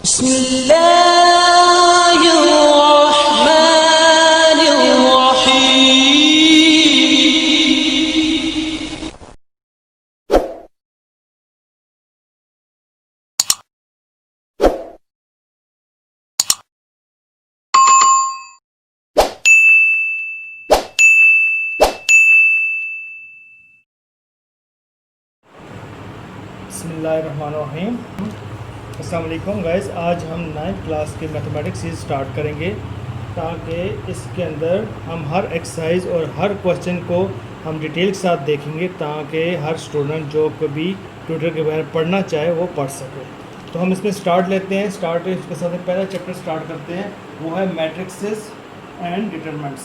बिस्मिल्लाहिर्रहमानिर्रहीम। बिस्मिल्लाहिर्रहमानिर्रहीम। अस्सलाम वालेकुम गाइस, आज हम 9th क्लास के मैथमेटिक्स सीरीज स्टार्ट करेंगे ताकि इसके अंदर हम हर एक्सरसाइज और हर क्वेश्चन को हम डिटेल के साथ देखेंगे ताकि हर स्टूडेंट जो कभी ट्यूटर के बारे में पढ़ना चाहे वो पढ़ सके। तो हम इसमें स्टार्ट लेते हैं। स्टार्ट इसके साथ पहला चैप्टर स्टार्ट करते हैं, वो है matrixes and determinants.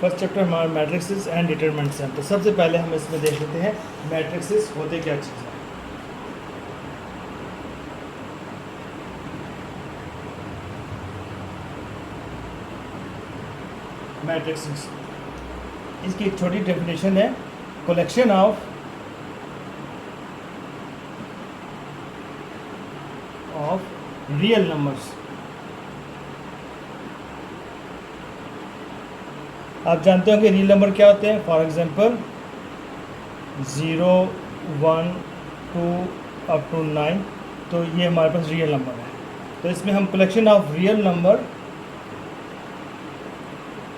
First chapter हमारा मैट्रिक्सेस एंड डिटरमिनेंट्स हैं। तो सबसे पहले हम इसमें देख लेते हैं मैट्रिक्सेस होते क्या चीज़ है। मैट्रिक्सेस, इसकी एक छोटी डेफिनेशन है, कलेक्शन ऑफ रियल नंबर्स। आप जानते हो कि रियल नंबर क्या होते हैं। फॉर एग्जांपल 0, 1, 2 अप टू 9, तो ये हमारे पास रियल नंबर है। तो इसमें हम collection of real number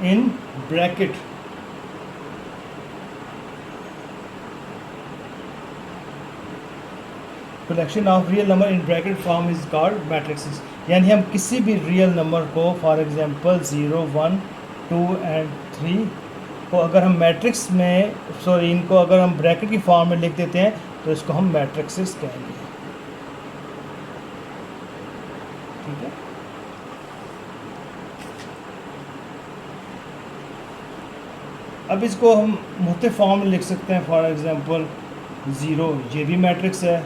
in bracket collection of real number in bracket form is called matrixes. यानी हम किसी भी रियल नंबर को, फॉर एग्जांपल 0, 1, 2 एंड 3 को अगर हम मैट्रिक्स में इनको अगर हम ब्रैकेट की फॉर्म में लिख देते हैं तो इसको हम मैट्रिक्सेस कहेंगे। ठीक है। अब इसको हम मुख्तलिफ फॉर्म में लिख सकते हैं। फॉर एग्जांपल 0 ये भी मैट्रिक्स है,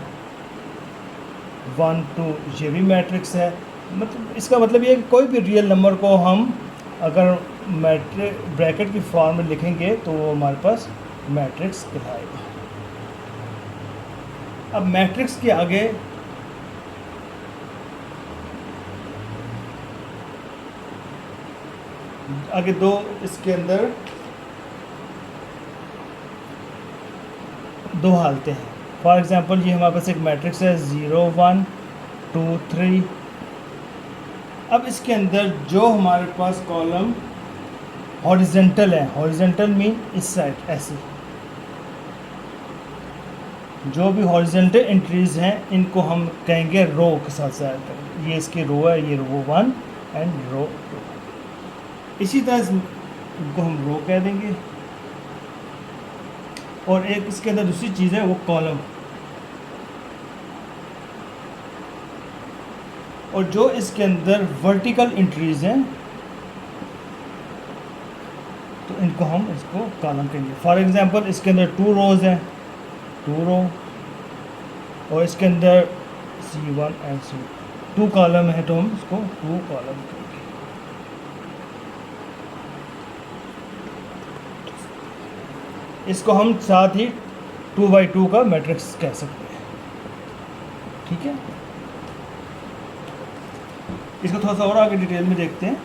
1, 2 ये भी मैट्रिक्स है। मतलब इसका मतलब ये है कि कोई भी रियल नंबर को हम अगर ब्रैकेट की फॉर्म में लिखेंगे तो वो हमारे पास मैट्रिक्स कहलाएगा। अब मैट्रिक्स के आगे दो इसके अंदर दो हालतें हैं। फॉर एग्जांपल ये हमारे पास एक मैट्रिक्स है 0, 1, 2, 3। अब इसके अंदर जो हमारे पास कॉलम हॉरिजेंटल है, हॉरिजेंटल मीन इस साइड ऐसे, जो भी हॉरिजेंटल एंट्रीज हैं इनको हम कहेंगे रो के साथ साथ। ये इसकी रो है, ये रो 1 एंड रो 2। इसी तरह इनको हम रो कह देंगे। और एक इसके अंदर दूसरी चीज़ है वो कॉलम। और जो इसके अंदर वर्टिकल एंट्रीज हैं तो इनको हम इसको कॉलम कहेंगे। फॉर एग्जांपल इसके अंदर 2 रोज़ हैं, 2 रो, और इसके अंदर C1 एंड C2 2 कॉलम है तो हम इसको 2 कॉलम कहेंगे। इसको हम साथ ही 2x2 का मैट्रिक्स कह सकते हैं। ठीक है। इसको थोड़ा सा और आगे डिटेल में देखते हैं।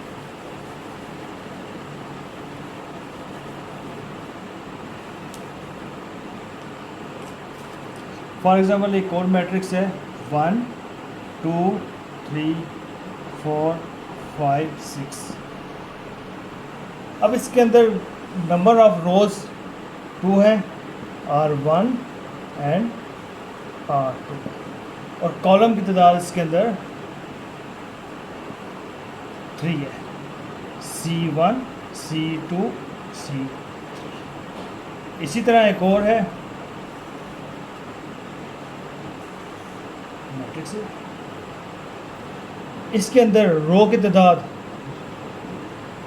फॉर एग्जांपल एक और मैट्रिक्स है 1, 2, 3, 4, 5, 6। अब इसके अंदर नंबर ऑफ रोज 2 हैं, R1 एंड R2, और कॉलम की तादाद इसके अंदर 3 है, C1, C2, C3। इसी तरह एक और है मैट्रिक्स है, इसके अंदर रो की तादाद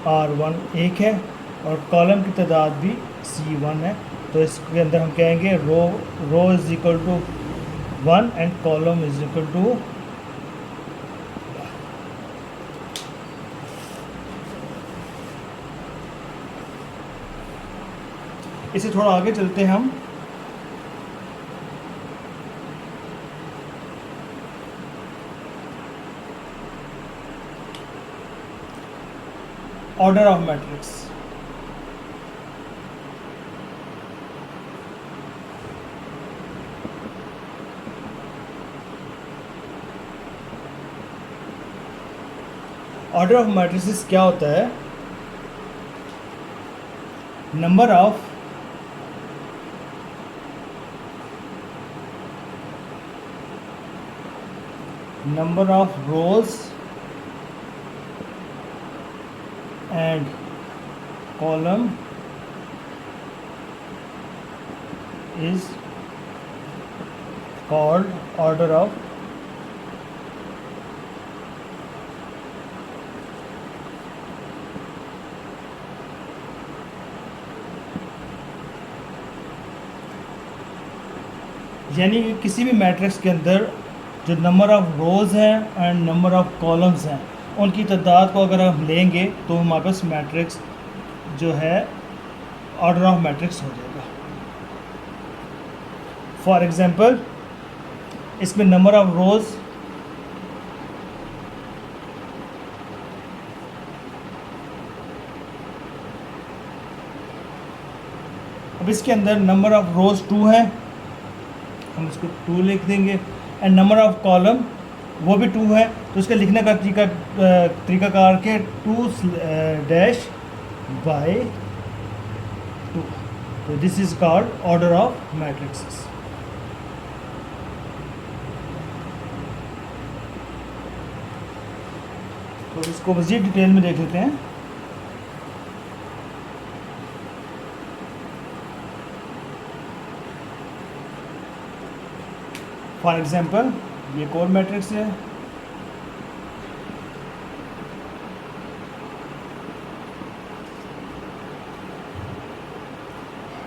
R1 1 है और कॉलम की तादाद भी C1 है। तो इसके अंदर हम कहेंगे row is equal to 1 and column is equal to. इसे थोड़ा आगे चलते हैं हम। Order of matrix. Order of matrices क्या होता है? Number of rows and column is called order of यानी कि किसी भी मैट्रिक्स के अंदर जो नंबर ऑफ़ रोज़ हैं एंड नंबर ऑफ़ कॉलम्स हैं उनकी तादाद को अगर हम लेंगे तो हमारे पास मैट्रिक्स जो है ऑर्डर ऑफ मैट्रिक्स हो जाएगा। फॉर एग्ज़ाम्पल इसमें नंबर ऑफ़ रोज़ अब इसके अंदर नंबर ऑफ़ रोज़ 2 है, हम इसको 2 लिख देंगे एंड नंबर ऑफ़ कॉलम वो भी 2 है। तो इसका लिखने का तरीकाकार के 2 डैश बाय 2। तो this is called order of matrixes. तो इसको मज़ीद डिटेल में देख लेते हैं। फॉर एग्ज़ाम्पल ये एक और मैट्रिक्स है,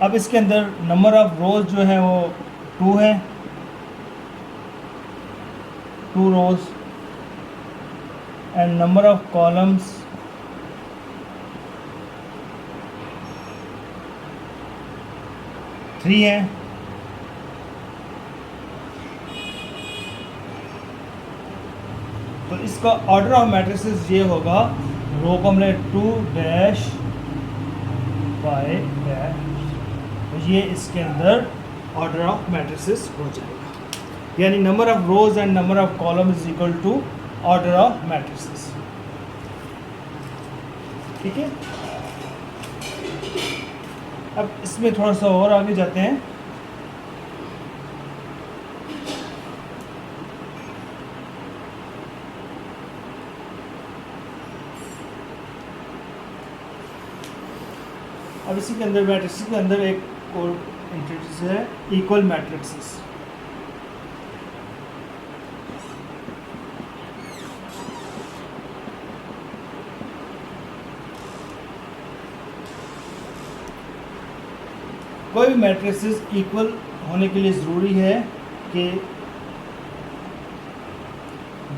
अब इसके अंदर नंबर ऑफ़ रोज़ जो है वो 2 है, 2 रोज़ एंड नंबर ऑफ़ कॉलम्स 3 है। तो इसका ऑर्डर ऑफ मैट्रिसेस ये होगा, रो को हमने 2 डैश बाय डैश, तो ये इसके अंदर ऑर्डर ऑफ मैट्रिसेस हो जाएगा। यानी number of rows and number of column is equal to order of matrices. ठीक है, अब इसमें थोड़ा सा और आगे जाते हैं। अब इसी के अंदर मैट्रिक्स के अंदर एक और इंट्रोड्यूस है इक्वल मैट्रिक्सेस। कोई भी मैट्रिक्सेस इक्वल होने के लिए ज़रूरी है कि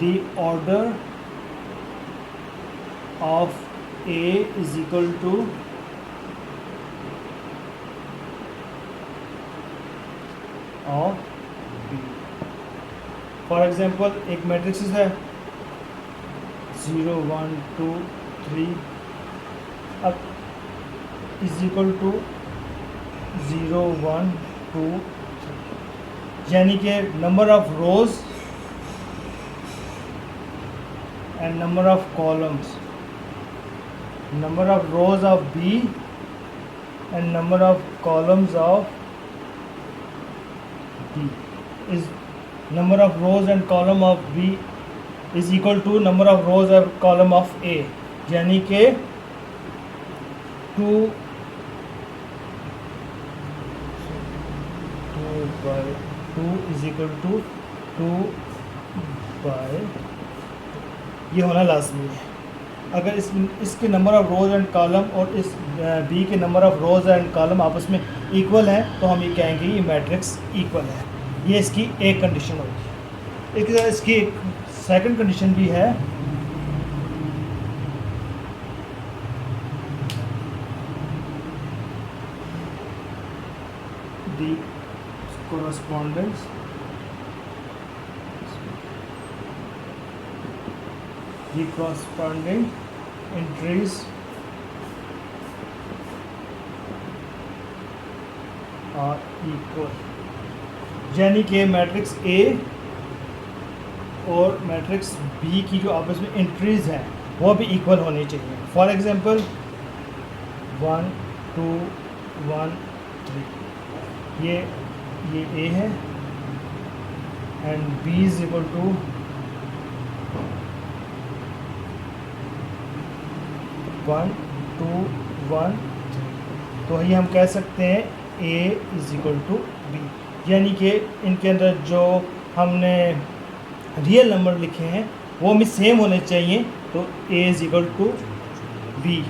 the order of A is equal to of B. For example एक मैट्रिक्स है 0 1 2 3, अब इज इक्वल टू 0 1 2 3, यानी कि number of rows and number of columns, number of rows of B and number of columns of is number of rows and column of B is equal to number of rows and column of A, यानी कि 2 by 2 is equal to 2 by, ये होना लाजमी है। अगर इसके number of rows and column और इस बी के number of rows and column आपस में इक्वल हैं तो हम ये कहेंगे ये मैट्रिक्स इक्वल है। ये इसकी एक कंडीशन होगी। एक इसकी एक सेकंड कंडीशन भी है, दी correspondence the corresponding entries are equal, यानी कि मैट्रिक्स ए और मैट्रिक्स बी की जो आपस में एंट्रीज़ हैं वो भी इक्वल होनी चाहिए। फॉर एग्जांपल 1 2 1 3 ये ए है and B is equal to 1 2 1 3। तो ये हम कह सकते हैं ए इज इक्वल टू बी, यानी कि इनके अंदर जो हमने रियल नंबर लिखे हैं वो भी सेम होने चाहिए। तो A is equal to B.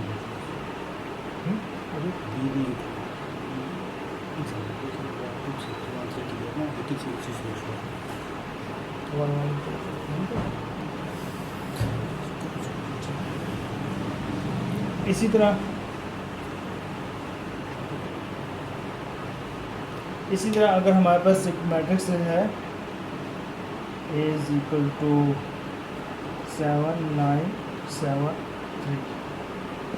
इसी तरह अगर हमारे पास एक मैट्रिक्स है A is equal to 7 9 7 3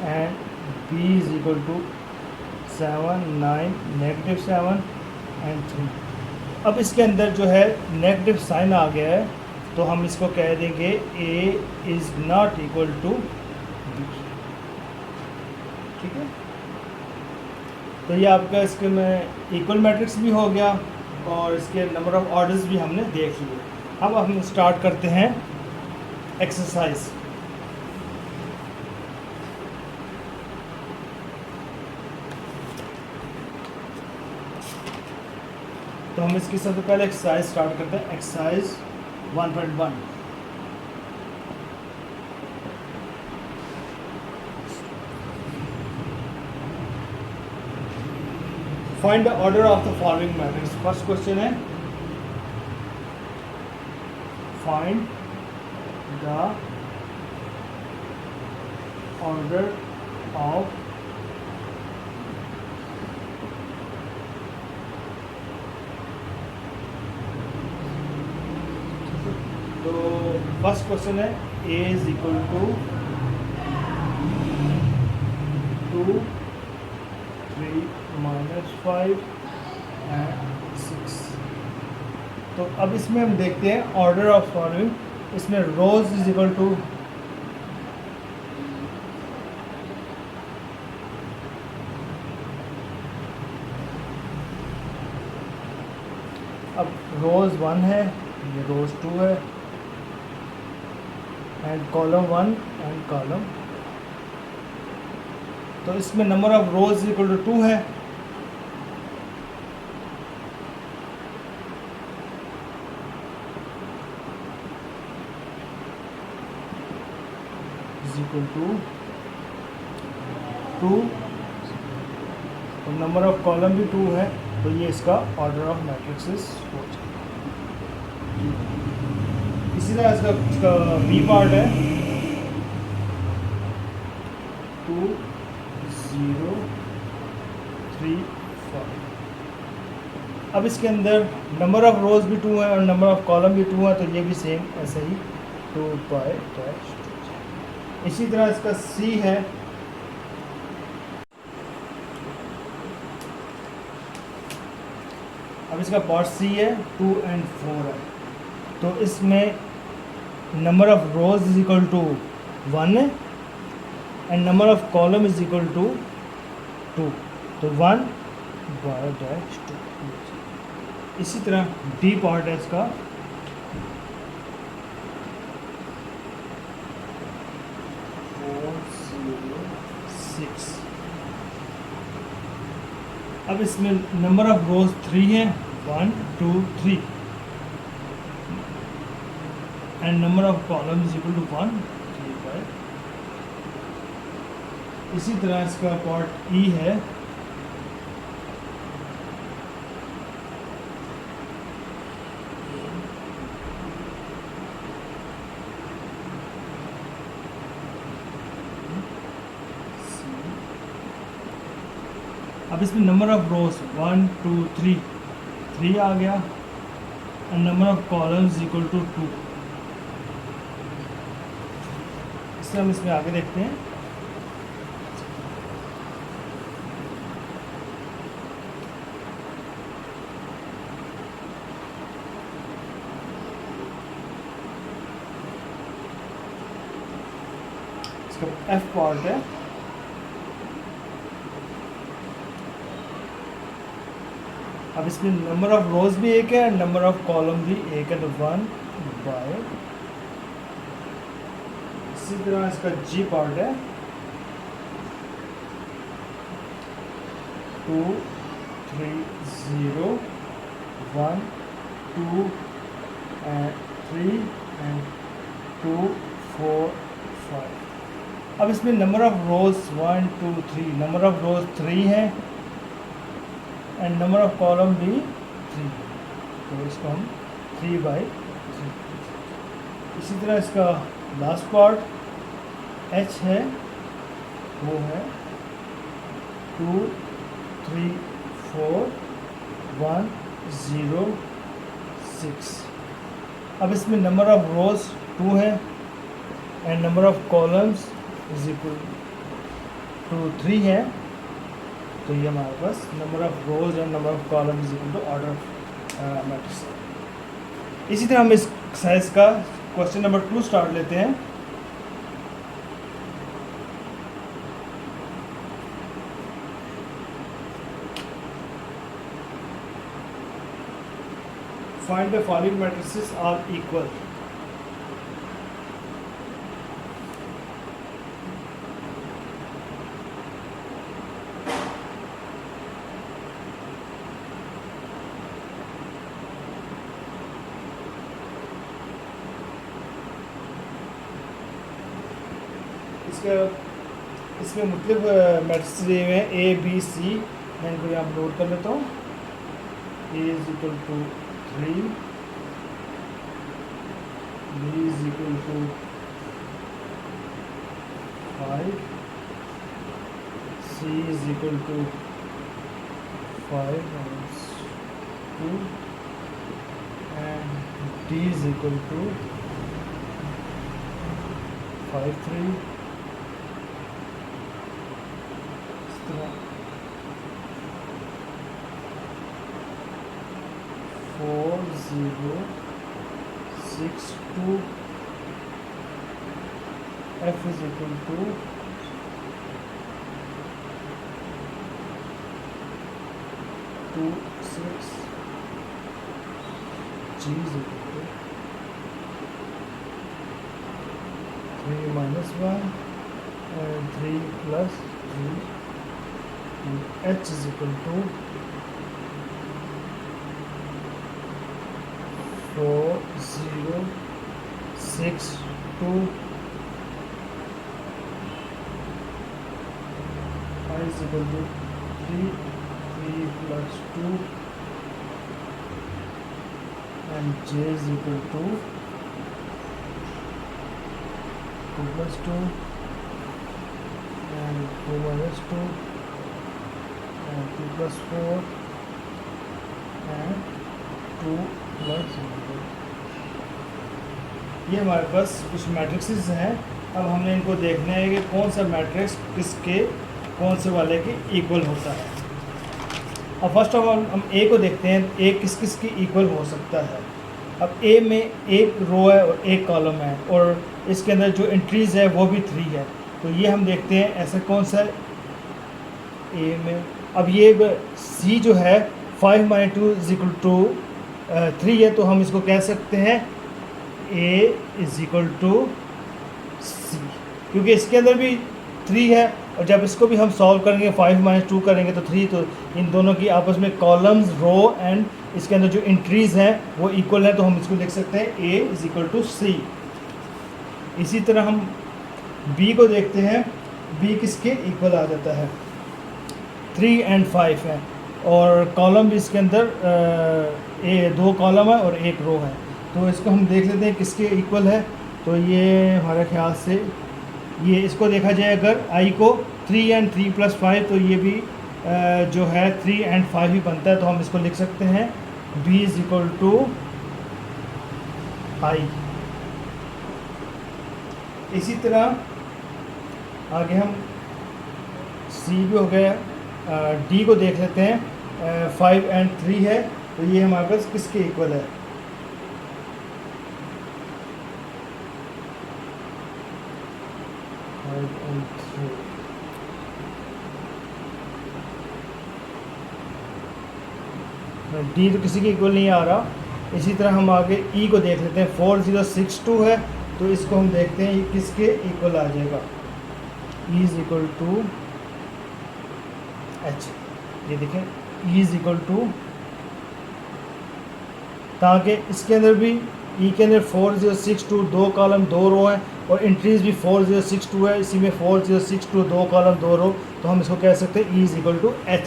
and B is equal to 7 9 -7 and 3। अब इसके अंदर जो है नेगेटिव साइन आ गया है तो हम इसको कह देंगे A is not equal to B. ठीक है, तो ये आपका इसके में इक्वल मैट्रिक्स भी हो गया और इसके नंबर ऑफ ऑर्डर्स भी हमने देख लिए। अब हम स्टार्ट करते हैं एक्सरसाइज। तो हम इसकी सबसे पहले एक्सरसाइज स्टार्ट करते हैं। Exercise 1.1। Find the order of the following matrix. First question है फाइंड द ऑर्डर ऑफ तो फर्स्ट क्वेश्चन है A is equal to 2 3 -5 and 6। तो अब इसमें हम देखते हैं ऑर्डर ऑफ फॉलोइंग। इसमें रोज इज इक्वल टू अब रोज 1 है, ये रोज 2 है एंड कॉलम 1 एंड कॉलम। तो इसमें number of rows equal to 2 है। इज इक्वल टू 2 और नंबर ऑफ कॉलम भी 2 है। तो ये इसका ऑर्डर ऑफ मैट्रिक्सेस हो जाएगा। इसी तरह इसका बी पार्ट है 2 0 3 4। अब इसके अंदर नंबर ऑफ रोज भी 2 है और नंबर ऑफ कॉलम भी 2 है, तो ये भी सेम ऐसे ही 2/2। इसी तरह इसका सी है अब इसका पार्ट सी है 2 and 4 है। तो इसमें number of rows is equal to 1 है and number of column is equal to 2। तो 1/2। इसी तरह डी पार्ट है इसका 4 0 6। अब इसमें नंबर ऑफ रोज 3 है 1 2 3 and number of column is equal to 1 3/2। इसी तरह इसका पार्ट ई है, अब इसमें नंबर ऑफ रोज 1 2 3 आ गया and number of columns equal to 2। इससे हम इसमें आगे देखते हैं। इसका एफ पार्ट है, अब इसमें नंबर ऑफ रोज भी एक है नंबर ऑफ कॉलम भी एक है, तो 1 बाय, इसी तरह इसका जी पार्ट है 2 3 0 1 2 and 3 and 2 4 5। अब इसमें number of rose 1 2 3, number of रोज 3 है एंड नंबर ऑफ कॉलम भी 3, तो इसको हम 3 बाई 3। इसी तरह इसका लास्ट पार्ट एच है, वो है 2 3 4 1 0 6। अब इसमें नंबर ऑफ रोज 2 है and number of columns is equal to 3 है, तो ये हमारे पास number of rows and number of column is equal to order matrix. इसी तरह हम इस एक्सरसाइज का क्वेश्चन नंबर 2 स्टार्ट लेते हैं। Find the following matrices are equal. इसमें मुख्तलिफ मैट्रिक्स दिए हुए हैं ए बी सी, मैं इनको यहाँ नोट कर लेता हूँ। A is equal to 3, B is equal to 5, C is equal to 5 2 and D is equal to 5 3। 4 0 6 2, F is equal to 2 6, G is equal to 3 minus 1 and 3 plus 3, and H is equal to 4 0 6 2, I is equal to 3 plus 2, and J is equal to 2 plus 2 and 2 minus 2 and 2 plus 4 and 2 plus 0। ये हमारे पास कुछ matrixes हैं। अब हमने इनको देखना है कि कौन सा मैट्रिक्स किसके कौन से वाले के इक्वल होता है। अब फर्स्ट ऑफ ऑल हम ए को देखते हैं, ए किस किस की इक्वल हो सकता है। अब ए में एक रो है और एक कॉलम है और इसके अंदर जो एंट्रीज़ है वो भी 3 है, तो ये हम देखते हैं ऐसा कौन सा ए में। अब ये सी जो है 5 minus 2 इज इक्वल टू 3 है, तो हम इसको कह सकते हैं ए इज इक्वल टू सी, क्योंकि इसके अंदर भी 3 है और जब इसको भी हम सॉल्व करेंगे 5 minus 2 करेंगे तो 3, तो इन दोनों की आपस में कॉलम्स रो एंड इसके अंदर जो एंट्रीज़ हैं वो इक्वल है, तो हम इसको लिख सकते हैं ए इज इक्वल टू सी। इसी तरह हम बी को देखते हैं। बी किसके इक्वल आ जाता है। 3 और 5 है और कॉलम भी इसके अंदर 2 कॉलम है और 1 रो है। तो इसको हम देख लेते हैं किसके इक्वल है। तो ये हमारे ख्याल से ये इसको देखा जाए अगर आई को 3 और 3 + 5 तो ये भी जो है 3 और 5 ही बनता है। तो हम इसको लिख सकते हैं b = आई। इसी तरह आगे हम सी भी हो गया, डी को देख लेते हैं। 5 और 3 है तो ये हमारे पास किसके इक्वल है। डी तो किसी के इक्वल नहीं आ रहा। इसी तरह हम आगे ई को देख लेते हैं। 4062 है तो इसको हम देखते हैं ये किसके इक्वल आ जाएगा। ई = एच। ये देखें ई = ताकि इसके अंदर भी ई के अंदर 4062 2 कॉलम 2 रो है और इंट्रीज भी 4062 है। इसी में 4062 2 कॉलम 2 रो। तो हम इसको कह सकते हैं ई = एच।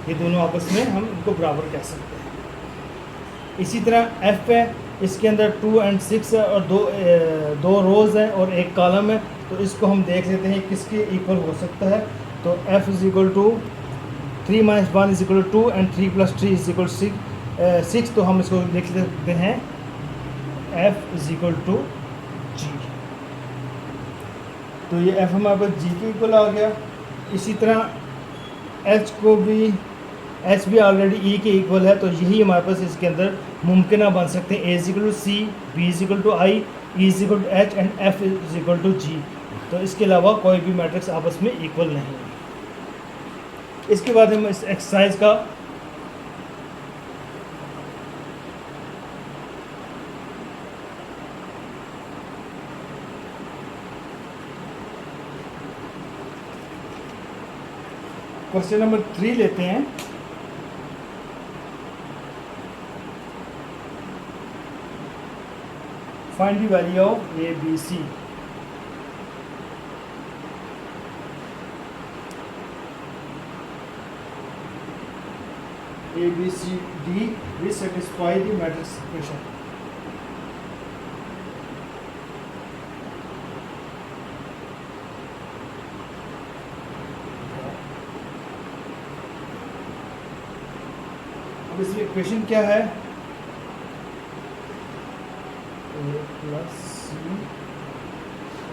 ये दोनों आपस में हम इनको बराबर कह सकते हैं। इसी तरह एफ़ है, इसके अंदर 2 और 6 है और दो रोज़ हैं और 1 कॉलम है। तो इसको हम देख लेते हैं किसके इक्वल हो सकता है। तो एफ़ = 3 - 1 = 2 और 3 + 3 = 6। तो हम इसको लिख सकते हैं एफ़ = जी। तो ये एफ़ हमारे पास जी के इक्वल आ गया। इसी तरह एच को भी एच भी ऑलरेडी ई के इक्वल है। तो यही हमारे पास इसके अंदर मुमकिन बन सकते हैं। A = C, B = I, E = H and F = G. तो इसके अलावा कोई भी मैट्रिक्स आपस में इक्वल नहीं है। इसके बाद हम इस एक्सरसाइज का क्वेश्चन नंबर 3 लेते हैं। Find the value of A B C. A B C D will satisfy the matrix equation. अब इसमें इक्वेशन क्या है। A + C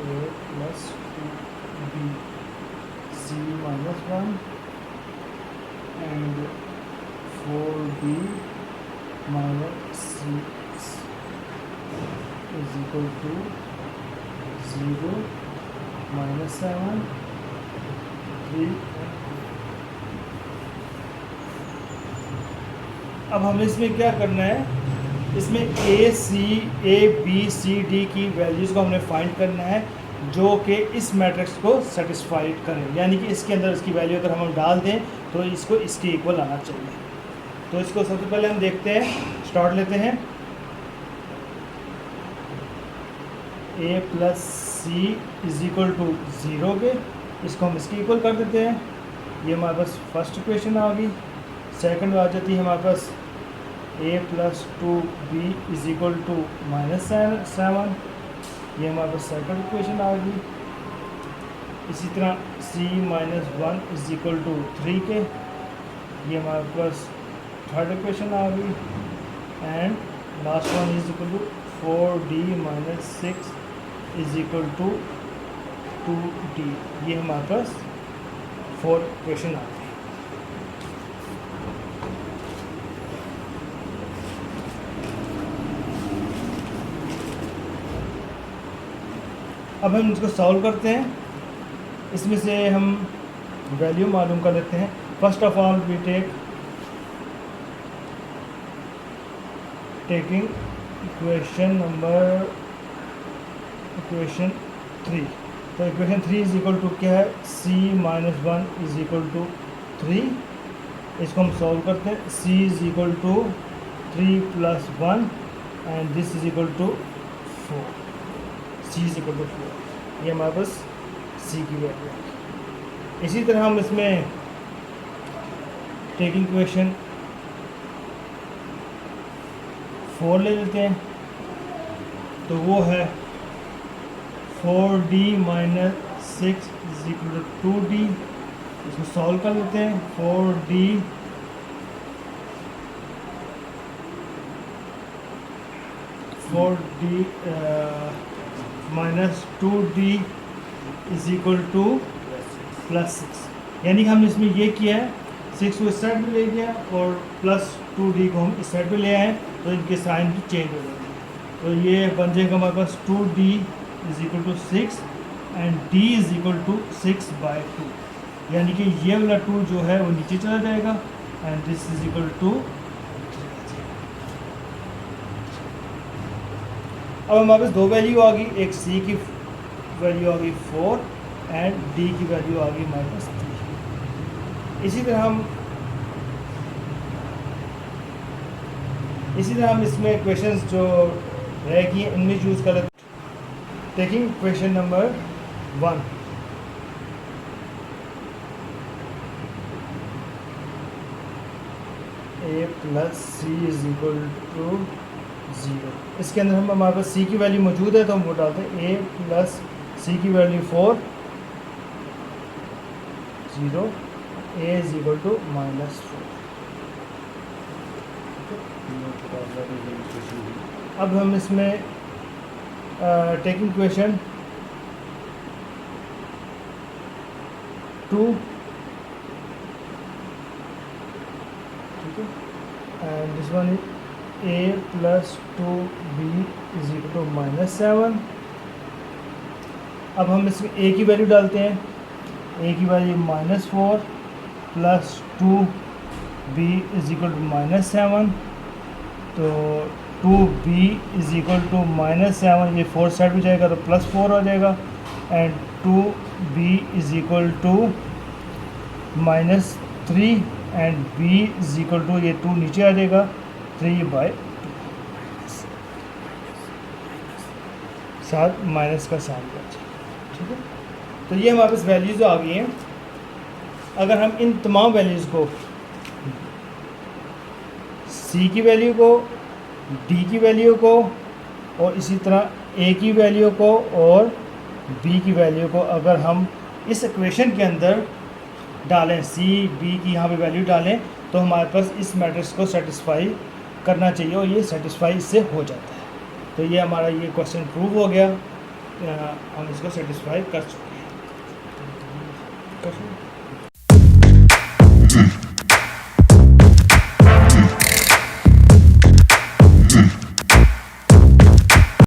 A + 2B C - 1 and 4B - 6 is equal to 0 - 7 3। अब हमें इसमें क्या करना है, इसमें ए बी सी डी की वैल्यूज़ को हमने फाइंड करना है जो कि इस मैट्रिक्स को सेटिस्फाइड करें। यानी कि इसके अंदर इसकी वैल्यू अगर हम डाल दें तो इसको इसके इक्वल आना चाहिए। तो इसको सबसे पहले हम देखते हैं, स्टार्ट लेते हैं। ए + C = 0 के इसको हम इसके इक्वल कर देते हैं। ये हमारे पास फर्स्ट इक्वेशन आ गई। सेकंड आ जाती है हमारे पास A + 2B = -7। ये हमारे पास सेकंड इक्वेशन आ गई। इसी तरह C - 1 = 3 के ये हमारे पास थर्ड इक्वेशन आ गई। And last one = 4D - 6 = 2D। ये हमारे पास 4 इक्वेशन आ गई। अब हम इसको सॉल्व करते हैं। इसमें से हम वैल्यू मालूम कर लेते हैं। First of all we taking equation 3। तो इक्वेशन 3 = क्या है, C - 1 = 3। इसको हम सॉल्व करते हैं। C = 3 + 1 and this = 4। C = 4। ये हमारे पास C की वैल्यू है। इसी तरह हम इसमें टेकिंग क्वेश्चन 4 ले लेते हैं, तो वो है 4d minus 6 is equal to 2d। इसको सॉल्व कर लेते हैं। 4d minus 2d is equal to +6, यानी कि हमने इसमें ये किया है 6 को इस साइड में ले गया और +2d को हम इस साइड पे ले आए, तो इनके साइन भी चेंज हो जाएंगे। तो ये बन जाएगा हमारे पास 2d is equal to 6 and d is equal to 6/2, यानी कि ये वाला 2 जो है वो नीचे चला जाएगा and this is equal to. अब हमारे पास दो वैल्यू आ गई, एक c की वैल्यू आ गई 4 एंड d की वैल्यू आ गई -3। इसी तरह हम इसमें क्वेश्चंस जो रह गई इनमें यूज़ कर लेते। Taking question number 1, a plus C is equal to 0। इसके अंदर हमारे पास c की वैल्यू मौजूद है, तो हम वो डालते हैं a प्लस सी की value 4 0 a is equal to -4। अब हम इसमें टेकिंग क्वेश्चन 2, ठीक है, and this one is a plus 2b is equal to -7। अब हम इसमें a की वैल्यू डालते हैं, a की value -4 plus 2b is equal to -7, तो 2b इज इक्वल टू -7, ये 4 साइड में जाएगा तो +4 हो जाएगा and 2b is equal to -3 and b is equal to, ये 2 नीचे आ जाएगा 3/2, साथ माइनस का साइन बचा, ठीक है। तो ये हमारे पास वैल्यूज़ आ गई हैं। अगर हम इन तमाम वैल्यूज़ को c की वैल्यू को, d की वैल्यू को और इसी तरह a की वैल्यू को और b की वैल्यू को अगर हम इस इक्वेशन के अंदर डालें, c b की यहाँ पे वैल्यू डालें, तो हमारे पास इस मैट्रिक्स को सेटिस्फाई करना चाहिए और ये सेटिस्फाई इससे हो जाता है। तो ये हमारा ये क्वेश्चन प्रूव हो गया, हम इसको सेटिस्फाई कर चुके हैं।